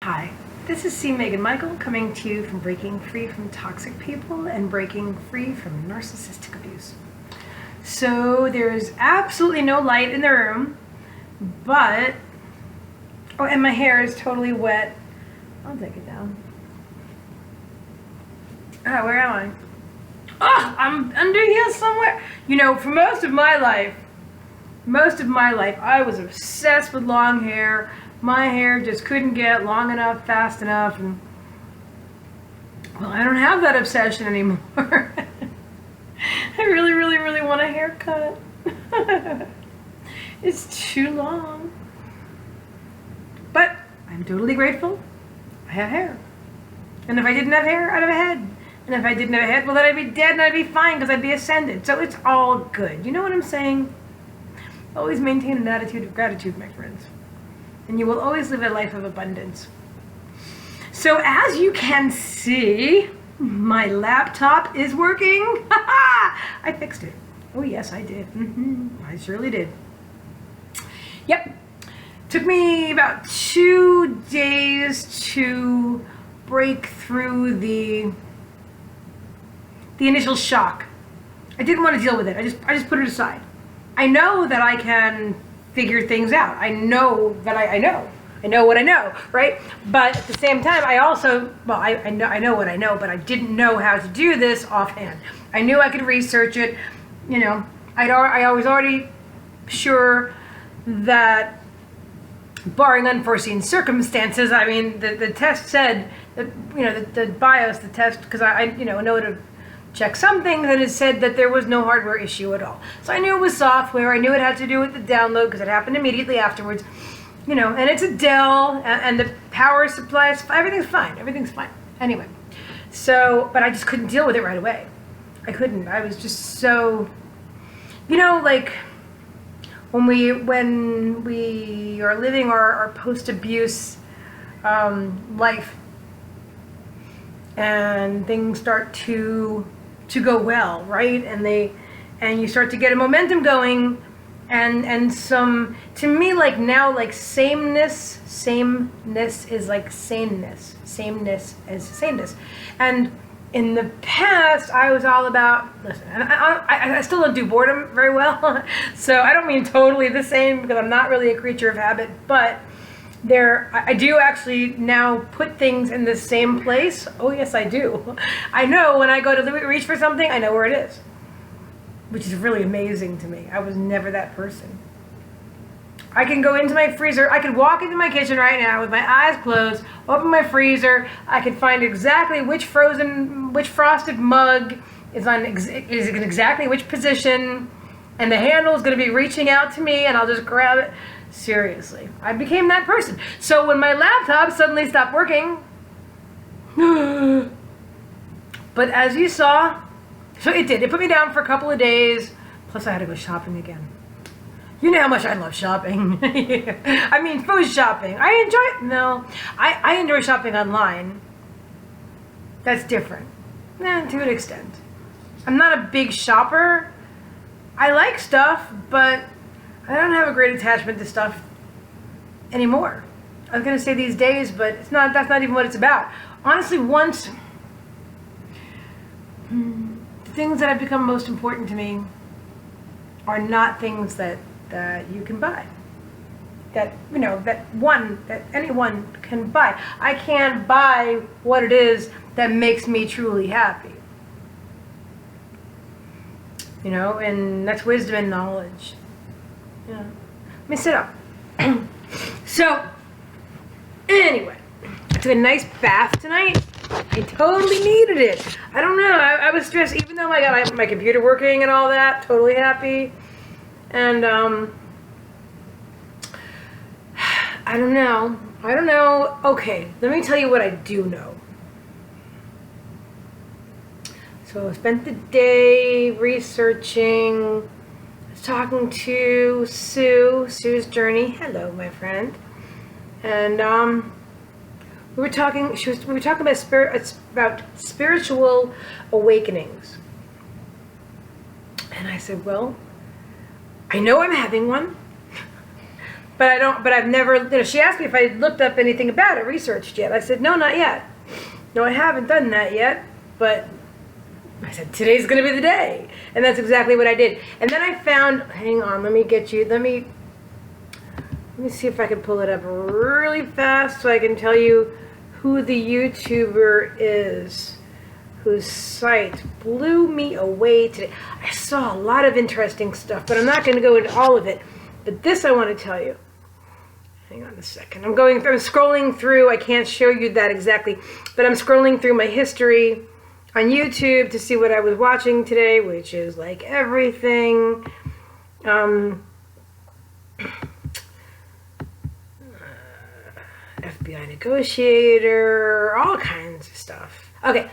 Hi, this is Meagan Michael coming to you from Breaking Free from Toxic People and Breaking Free from Narcissistic Abuse. So there's absolutely no light in the room, but, oh, and my hair is totally wet. I'll take it down. Ah, where am I? Oh, I'm under here somewhere. You know, for most of my life, I was obsessed with long hair. My hair just couldn't get long enough, fast enough, and well, I don't have that obsession anymore. I really want a haircut. It's too long. But I'm totally grateful I have hair. And if I didn't have hair, I'd have a head. And if I didn't have a head, well, then I'd be dead and I'd be fine because I'd be ascended. So it's all good. You know what I'm saying? Always maintain an attitude of gratitude, my friends. And you will always live a life of abundance. So as you can see, my laptop is working. I fixed it. Oh yes, I did. I surely did. Yep. Took me about 2 days to break through the initial shock. I didn't want to deal with it. I just put it aside. I know that I can figure things out. I know that I know what I know, right? But at the same time, I also, well, I know what I know, but I didn't know how to do this offhand. I knew I could research it. You know, I was already sure that, barring unforeseen circumstances, I mean, the test said that, you know, the BIOS, the test, because I know to check some things, and it said that there was no hardware issue at all. So I knew it was software. I knew it had to do with the download because it happened immediately afterwards. You know, and it's a Dell, and the power supply, everything's fine. Anyway, so, but I just couldn't deal with it right away. I couldn't. I was just so, you know, like when we are living our post-abuse life, and things start to go well, right? And you start to get a momentum going, and some, to me, like now, like sameness is like saneness. Sameness is saneness. And in the past, I was all about, listen, and I still don't do boredom very well, so I don't mean totally the same because I'm not really a creature of habit, but I do actually now put things in the same place. Oh yes, I do. I know when I go to reach for something, I know where it is, which is really amazing to me. I was never that person. I can go into my freezer. I could walk into my kitchen right now with my eyes closed, open my freezer. I could find exactly which frosted mug is in exactly which position, and the handle is going to be reaching out to me, and I'll just grab it. Seriously, I became that person. So when my laptop suddenly stopped working, but as you saw, so it did. It put me down for a couple of days. Plus, I had to go shopping again. You know how much I love shopping. I mean, food shopping. I enjoy shopping online. That's different, to an extent. I'm not a big shopper. I like stuff, but I don't have a great attachment to stuff anymore. I was going to say these days, but that's not even what it's about. Honestly, once the things that have become most important to me are not things that you can buy. That anyone can buy. I can't buy what it is that makes me truly happy. You know, and that's wisdom and knowledge. Yeah. Let me sit up. So, anyway, I took a nice bath tonight. I totally needed it. I don't know. I was stressed, even though I got my computer working and all that. Totally happy. And I don't know. Okay, let me tell you what I do know. So I spent the day researching, talking to Sue's journey. Hello, my friend. And we were talking about spiritual awakenings. And I said, well, I know I'm having one. but I've never, she asked me if I looked up anything about it, researched yet. I said, no, not yet. No, I haven't done that yet, but I said, today's going to be the day. And that's exactly what I did. And then I found, hang on, let me see if I can pull it up really fast so I can tell you who the YouTuber is, whose site blew me away today. I saw a lot of interesting stuff, but I'm not going to go into all of it. But this I want to tell you. Hang on a second. I'm scrolling through. I can't show you that exactly, but I'm scrolling through my history on YouTube to see what I was watching today, which is like everything. FBI negotiator, all kinds of stuff. Okay,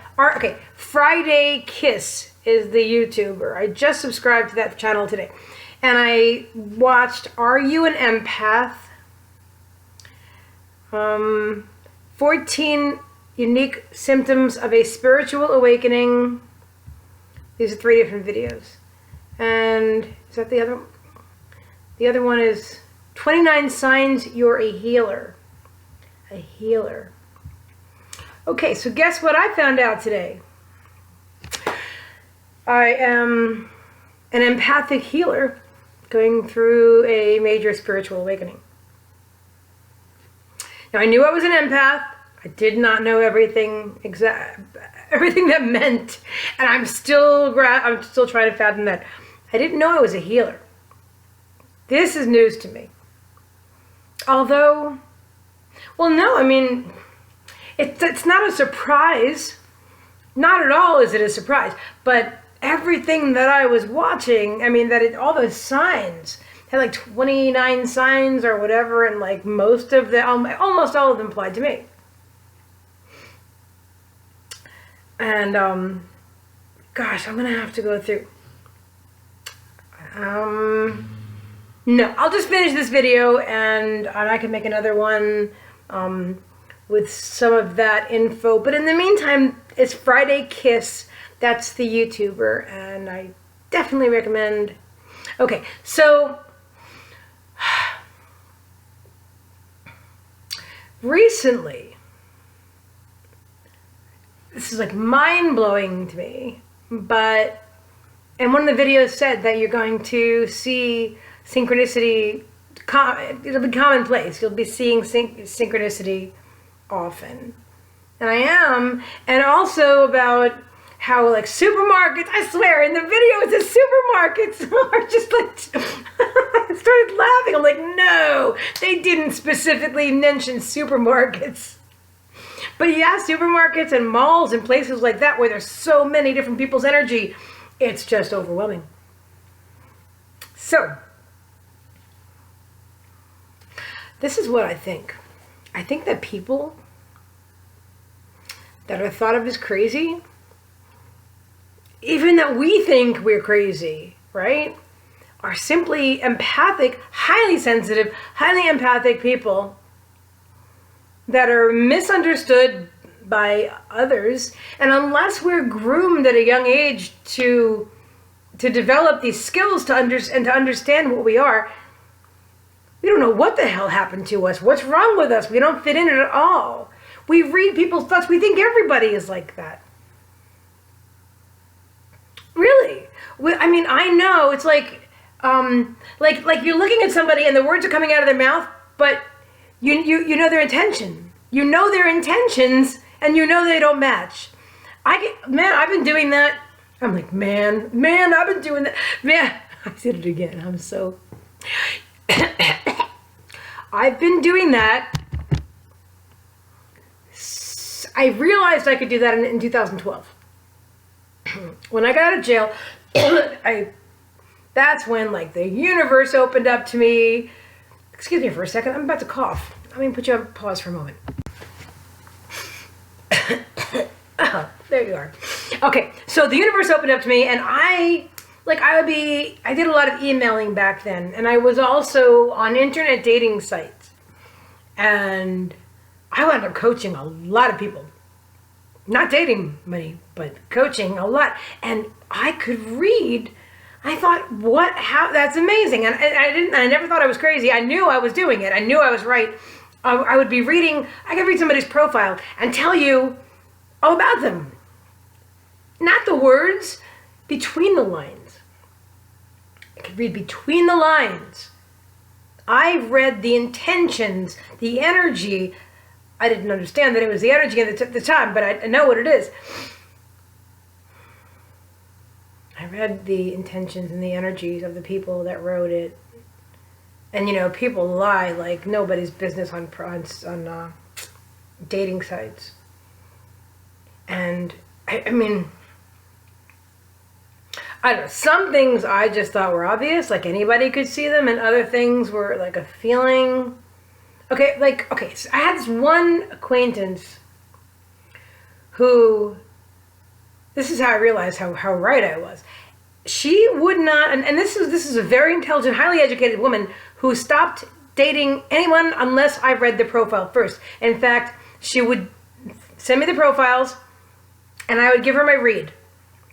Friday Kiss is the YouTuber. I just subscribed to that channel today. And I watched Are You an Empath? 14 Unique Symptoms of a Spiritual Awakening. These are 3 different videos. And is that the other one? The other one is 29 Signs You're a Healer. A healer. Okay, so guess what I found out today? I am an empathic healer going through a major spiritual awakening. Now, I knew I was an empath. I did not know everything that meant, and I'm still trying to fathom that. I didn't know I was a healer. This is news to me. Although, well, no, I mean, it's not a surprise. Not at all is it a surprise. But everything that I was watching, I mean, all those signs had like 29 signs or whatever, and like almost all of them applied to me. And gosh, I'm gonna have to go through. No, I'll just finish this video and I can make another one with some of that info. But in the meantime, it's Friday Kiss. That's the YouTuber, and I definitely recommend. Okay, so recently, this is like mind-blowing to me, and one of the videos said that you're going to see synchronicity, it'll be commonplace. You'll be seeing synchronicity often. And I am. And also about how like supermarkets, I swear, in the videos, the supermarkets are just like, I started laughing. I'm like, no, they didn't specifically mention supermarkets. But yeah, supermarkets and malls and places like that where there's so many different people's energy, it's just overwhelming. So, this is what I think. I think that people that are thought of as crazy, even that we think we're crazy, right, are simply empathic, highly sensitive, highly empathic people that are misunderstood by others. And unless we're groomed at a young age to develop these skills to understand what we are, we don't know what the hell happened to us. What's wrong with us? We don't fit in at all. We read people's thoughts. We think everybody is like that. Really? I mean, I know it's like you're looking at somebody and the words are coming out of their mouth, but you know their intention. You know their intentions, and you know they don't match. I've been doing that. I'm like, man, I've been doing that. Man, I did it again. I'm so... I've been doing that. I realized I could do that in 2012. When I got out of jail, that's when like the universe opened up to me. Excuse me for a second, I'm about to cough. Let me put you on pause for a moment. Oh, there you are. Okay, so the universe opened up to me, and I did a lot of emailing back then, and I was also on internet dating sites, and I wound up coaching a lot of people. Not dating many, but coaching a lot. And I could read I thought, what, how, that's amazing. And I never thought I was crazy. I knew I was doing it. I knew I was right. I would be reading, I could read somebody's profile and tell you all about them. Not the words, between the lines. I could read between the lines. I read the intentions, the energy. I didn't understand that it was the energy at the time, but I know what it is. I read the intentions and the energies of the people that wrote it. And, you know, people lie like nobody's business on dating sites. And, I mean, I don't know, some things I just thought were obvious, like anybody could see them, and other things were like a feeling. Okay, so I had this one acquaintance who, this is how I realized how right I was. She would not, and this is a very intelligent, highly educated woman who stopped dating anyone unless I read the profile first. In fact, she would send me the profiles, and I would give her my read.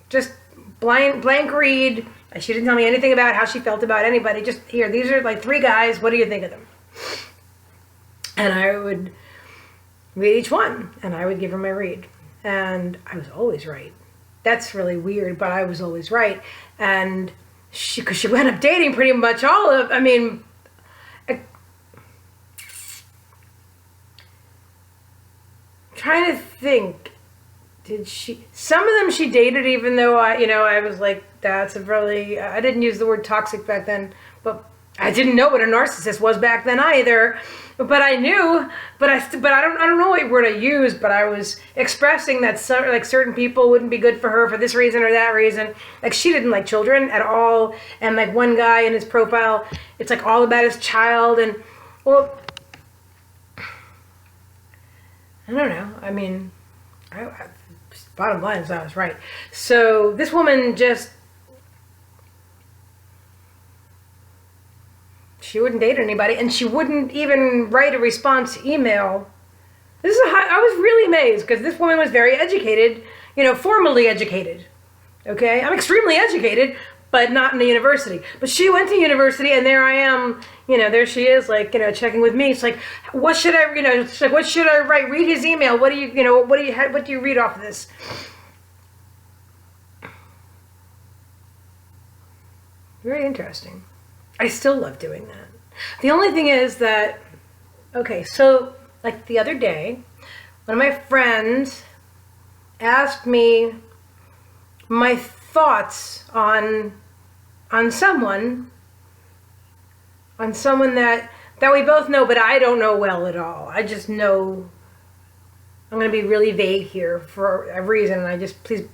Just blank read. She didn't tell me anything about how she felt about anybody. Just, here, these are like 3 guys. What do you think of them? And I would read each one, and I would give her my read. And I was always right. That's really weird, but I was always right. And because she wound up dating pretty much all of, I mean, trying to think, did she, some of them she dated even though I was like, that's a really, I didn't use the word toxic back then, but I didn't know what a narcissist was back then either. But I knew, but I don't know what word I used, but I was expressing that certain people wouldn't be good for her for this reason or that reason. Like, she didn't like children at all, and like one guy in his profile, it's like all about his child, and well, I don't know. I mean, bottom line is I was right. So this woman just, she wouldn't date anybody, and she wouldn't even write a response email. I was really amazed, because this woman was very educated, formally educated. Okay? I'm extremely educated, but not in the university. But she went to university, and there I am, there she is, like, checking with me. It's like, what should I, it's like, what should I write? Read his email. What do you read off of this? Very interesting. I still love doing that. The only thing is that, okay, so like the other day, one of my friends asked me my thoughts on someone that we both know, but I don't know well at all. I just know, I'm going to be really vague here for a reason, and I just, please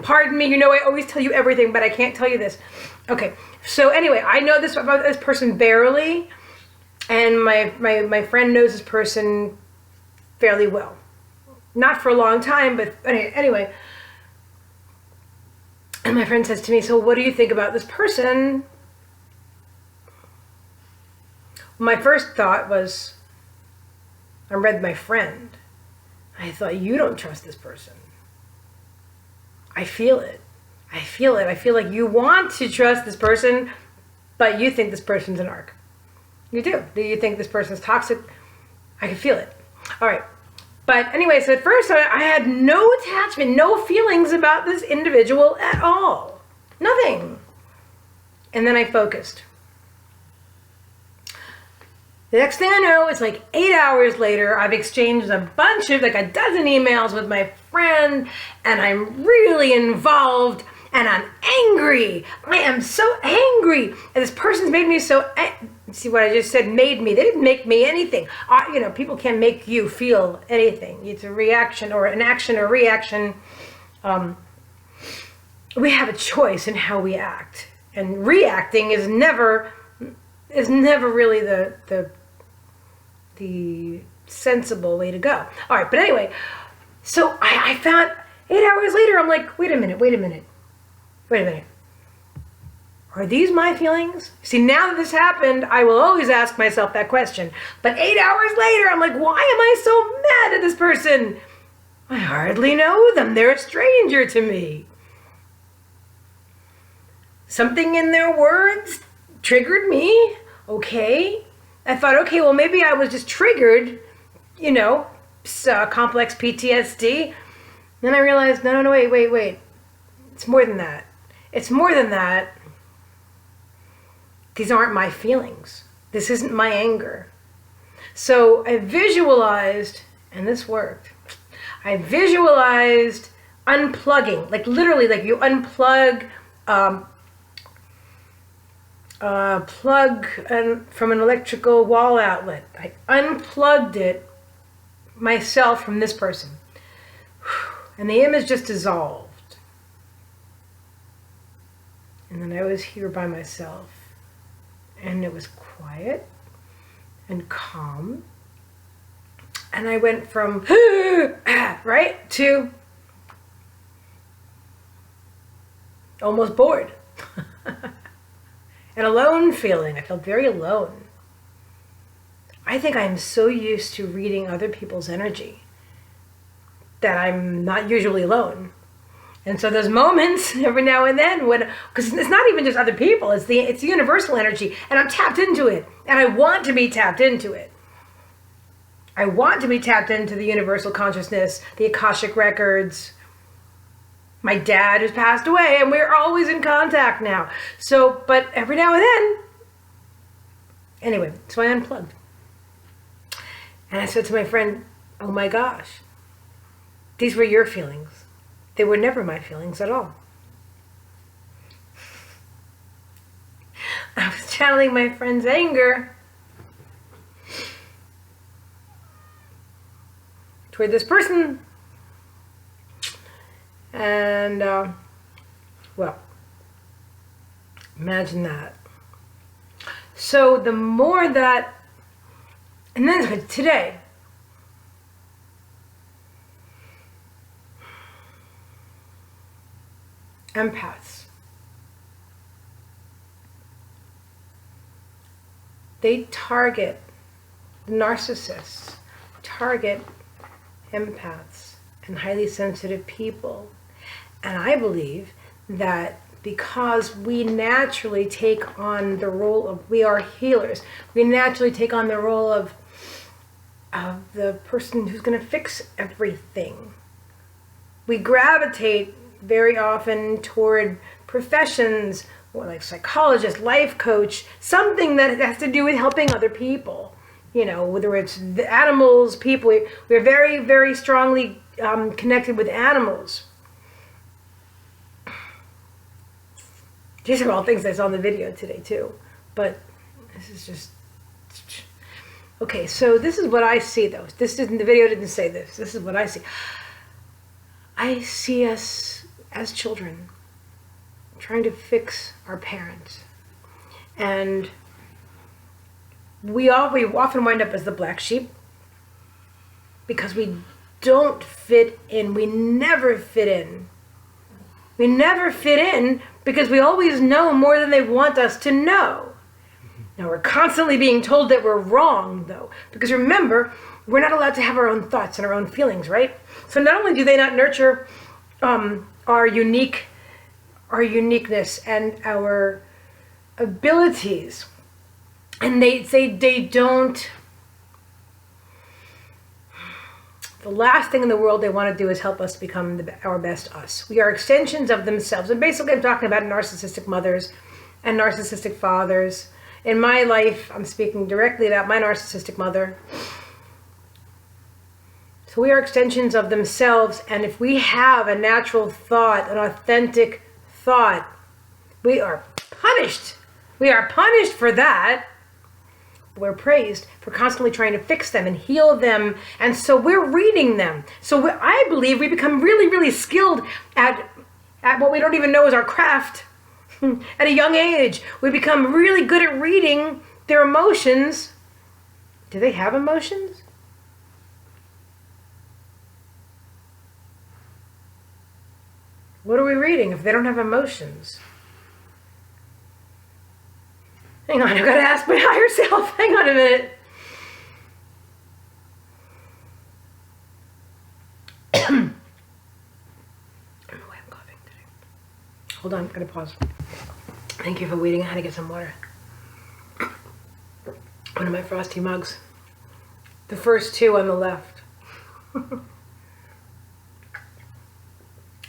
pardon me, I always tell you everything, but I can't tell you this. Okay, so anyway, I know this about this person barely, and my friend knows this person fairly well. Not for a long time, but anyway. And my friend says to me, so what do you think about this person? My first thought was, I read my friend. I thought, you don't trust this person. I feel it. I feel like you want to trust this person, but you think this person's an arc. You do. Do you think this person's toxic? I can feel it. All right. But anyway, so at first I had no attachment, no feelings about this individual at all. Nothing. And then I focused. The next thing I know, it's like 8 hours later, I've exchanged a bunch of, like a dozen emails with my friend, and I'm really involved, and I'm angry. I am so angry. And this person's made me so, see what I just said, made me. They didn't make me anything. People can't make you feel anything. It's a reaction or an action or reaction. We have a choice in how we act. And reacting is never really the sensible way to go. All right, but anyway, so I found 8 hours later, I'm like, wait a minute. Are these my feelings? See, now that this happened, I will always ask myself that question. But 8 hours later, I'm like, why am I so mad at this person? I hardly know them. They're a stranger to me. something in their words triggered me. Okay. I thought, okay, well, maybe I was just triggered, complex PTSD. Then I realized, no, wait. It's more than that. It's more than that. These aren't my feelings. This isn't my anger. So I visualized, and this worked. I visualized unplugging, like literally, like you unplug, plug from an electrical wall outlet. I unplugged it myself from this person, and the image just dissolved. And then I was here by myself, and it was quiet and calm. And I went from right to almost bored. An alone feeling. I felt very alone. I think I'm so used to reading other people's energy that I'm not usually alone. And so there's moments every now and then when, because it's not even just other people, it's the universal energy, and I'm tapped into it, and I want to be tapped into it. I want to be tapped into the universal consciousness, the Akashic records. My dad has passed away, and we're always in contact now. So, but every now and then, anyway, so I unplugged. And I said to my friend, oh my gosh, these were your feelings. They were never my feelings at all. I was channeling my friend's anger toward this person. And, well, imagine that. So the more that, and then today, empaths, they target, the narcissists target empaths and highly sensitive people. And I believe that because we naturally take on the role of, we are healers, we naturally take on the role of the person who's going to fix everything. We gravitate very often toward professions, or like psychologist, life coach, something that has to do with helping other people. Whether it's the animals, people, we're very, very strongly connected with animals. These are all things I saw in the video today too, but this is just, okay, so this is what I see though. The video didn't say this. This is what I see. I see us as children trying to fix our parents. And we often wind up as the black sheep because we don't fit in. We never fit in. We never fit in because we always know more than they want us to know. Now we're constantly being told that we're wrong though, because remember, we're not allowed to have our own thoughts and our own feelings, right? So not only do they not nurture our uniqueness and our abilities, and they don't, the last thing in the world they want to do is help us become our best us. We are extensions of themselves. And basically I'm talking about narcissistic mothers and narcissistic fathers. In my life, I'm speaking directly about my narcissistic mother. So we are extensions of themselves, and if we have a natural thought, an authentic thought, we are punished. We are punished for that. We're praised for constantly trying to fix them and heal them, and so we're reading them. So I believe we become really, really skilled at what we don't even know is our craft. At a young age, we become really good at reading their emotions. Do they have emotions? What are we reading if they don't have emotions? Hang on, I've got to ask my higher self. Hang on a minute. I don't know why I'm coughing today. Hold on, I'm going to pause. Thank you for waiting. I had to get some water. One of my frosty mugs. The first two on the left.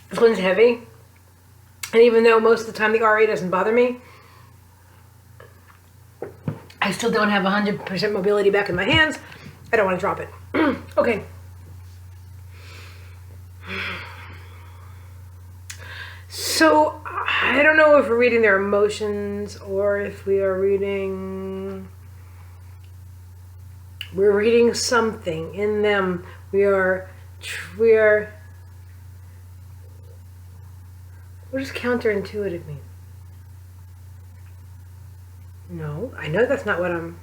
This one's heavy. And even though most of the time the RA doesn't bother me, I still don't have 100% mobility back in my hands. I don't want to drop it. Okay. So, I don't know if we're reading their emotions or if we're reading something in them. What does counterintuitive mean? No, I know that's not what I'm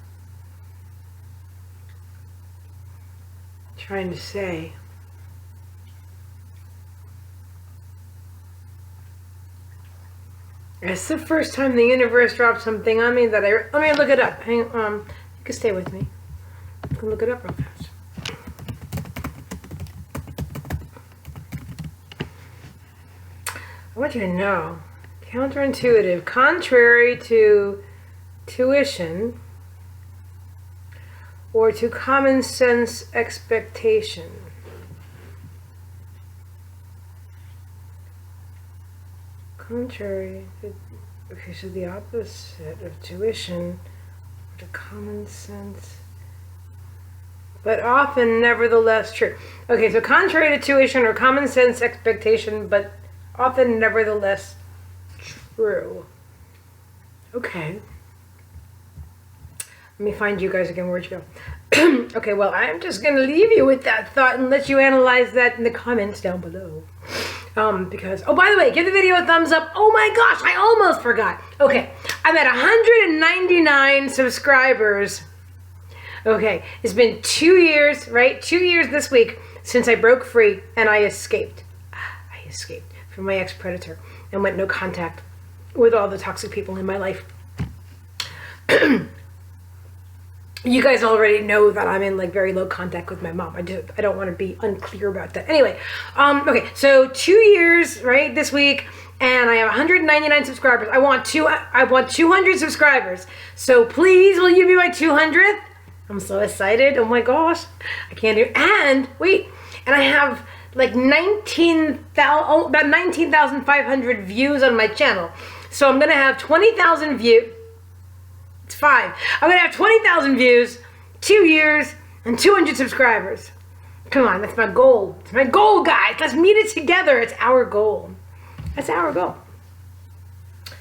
trying to say. It's the first time the universe dropped something on me that let me look it up. Hang on, you can stay with me. I can look it up real fast. I want you to know, counterintuitive, contrary to tuition or to common sense expectation. Contrary to, okay, so the opposite of tuition to common sense, but often nevertheless true. Okay, so contrary to tuition or common sense expectation, but often nevertheless true. Okay. Let me find you guys again. Where'd you go? Okay, well, I'm just going to leave you with that thought and let you analyze that in the comments down below. Because, oh, by the way, give the video a thumbs up. Oh my gosh, I almost forgot. Okay, I'm at 199 subscribers. Okay, it's been 2 years, right? 2 years this week since I broke free and I escaped. I escaped from my ex-predator and went no contact with all the toxic people in my life. You guys already know that I'm in like very low contact with my mom. I don't want to be unclear about that. Anyway, okay, so 2 years, right, this week, and I have 199 subscribers. I want 200 subscribers. So please, will you be my 200th? I'm so excited. Oh my gosh, I can't do. And wait, and I have like about 19,500 views on my channel. So I'm gonna have 20,000 views. It's 5. I'm gonna have 20,000 views, 2 years, and 200 subscribers. Come on, that's my goal. It's my goal, guys. Let's meet it together. It's our goal. That's our goal.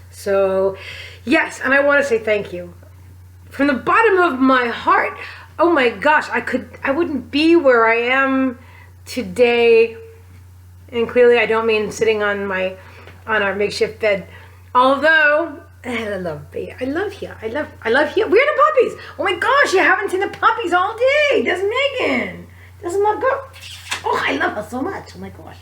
So, yes, and I want to say thank you from the bottom of my heart. Oh my gosh, I wouldn't be where I am today, and clearly I don't mean sitting on our makeshift bed. Although I love you. I love you. Where are the puppies? Oh my gosh, you haven't seen the puppies all day. There's Megan. This is my girl. Oh, I love her so much. Oh my gosh.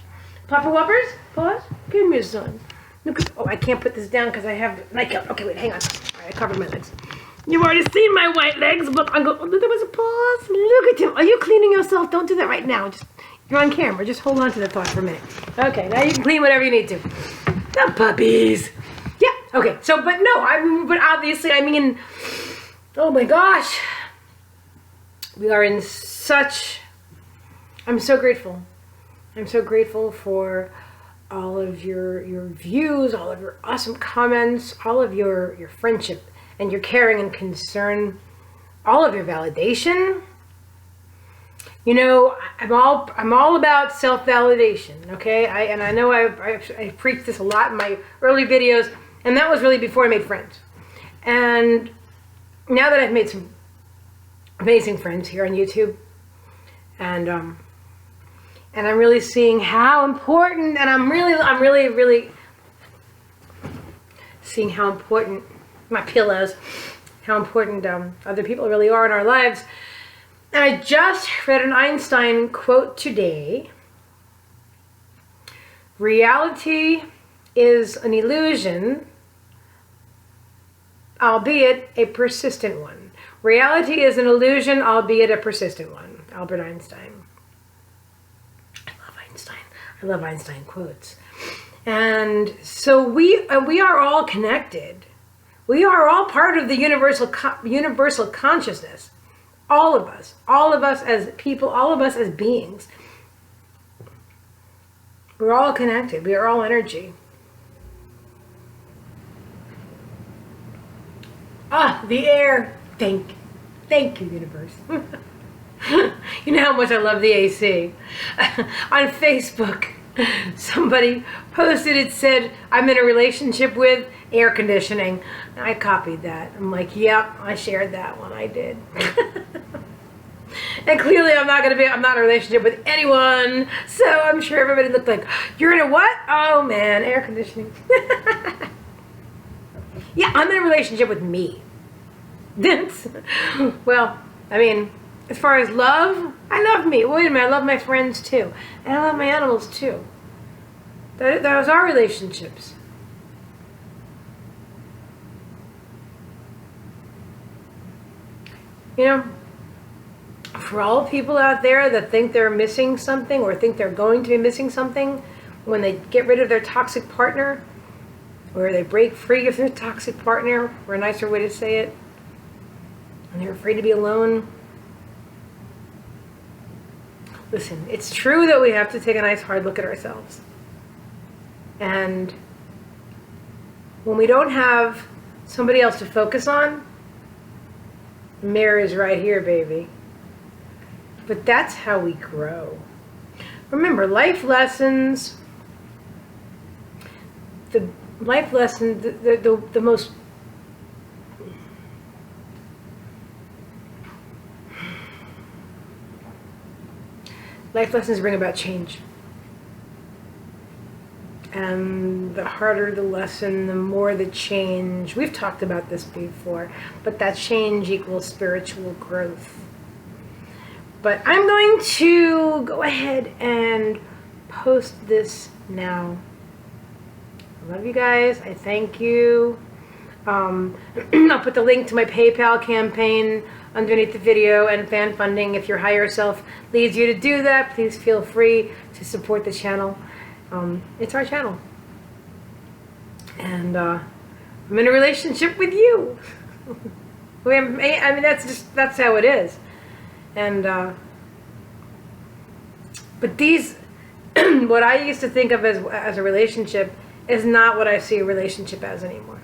Papa Whoppers? Pause. Give me a son. Look at, oh, I can't put this down because I have nightcap. Okay, wait, hang on. All right, I covered my legs. You've already seen my white legs, but I'm going, oh, there was a pause. Look at him. Are you cleaning yourself? Don't do that right now. You're on camera. Just hold on to the thought for a minute. Okay, now you can clean whatever you need to. The puppies. Yeah, okay. So, but no, but obviously, I mean, oh my gosh. We are in such, I'm so grateful. I'm so grateful for all of your views, all of your awesome comments, all of your friendship and your caring and concern, all of your validation. You know, I'm all about self-validation, okay? I know I preached this a lot in my early videos, and that was really before I made friends. And now that I've made some amazing friends here on YouTube, and I'm really seeing how important, and I'm really seeing how important my pillows, how important other people really are in our lives. And I just read an Einstein quote today. Reality is an illusion, albeit a persistent one. Reality is an illusion, albeit a persistent one. Albert Einstein. I love Einstein quotes. And so we are all connected. We are all part of the universal consciousness. All of us as people, all of us as beings. We're all connected. We are all energy. Ah, the air. Thank you, universe. You know how much I love the AC. On Facebook, somebody posted, it said, I'm in a relationship with air conditioning. And I copied that. I'm like, yep, I shared that one. I did. And clearly I'm not in a relationship with anyone. So I'm sure everybody looked like, you're in a what? Oh man, air conditioning. Yeah, I'm in a relationship with me. Well, I mean, as far as love, I love me. Wait a minute, I love my friends too. And I love my animals too. Those are relationships. You know, for all people out there that think they're missing something or think they're going to be missing something when they get rid of their toxic partner, or they break free of their toxic partner, or a nicer way to say it, and they're afraid to be alone. Listen, it's true that we have to take a nice hard look at ourselves. And when we don't have somebody else to focus on, the mirror is right here, baby. But that's how we grow. Remember, life lessons, the most life lessons bring about change. And the harder the lesson, the more the change. We've talked about this before, but that change equals spiritual growth. But I'm going to go ahead and post this now. I love you guys. I thank you. I'll put the link to my PayPal campaign underneath the video, and fan funding. If your higher self leads you to do that, please feel free to support the channel. It's our channel. And I'm in a relationship with you. I mean, that's how it is. And but these, what I used to think of as a relationship is not what I see a relationship as anymore.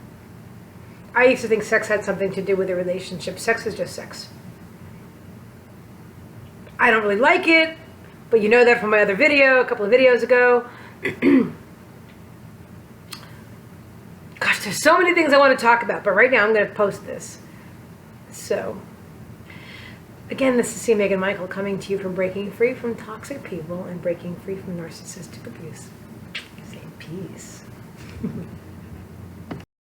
I used to think sex had something to do with a relationship. Sex is just sex. I don't really like it, but you know that from my other video, a couple of videos ago. Gosh, there's so many things I want to talk about, but right now I'm going to post this. So, again, this is Meagan Michael coming to you from Breaking Free from Toxic People and Breaking Free from Narcissistic Abuse. Say peace.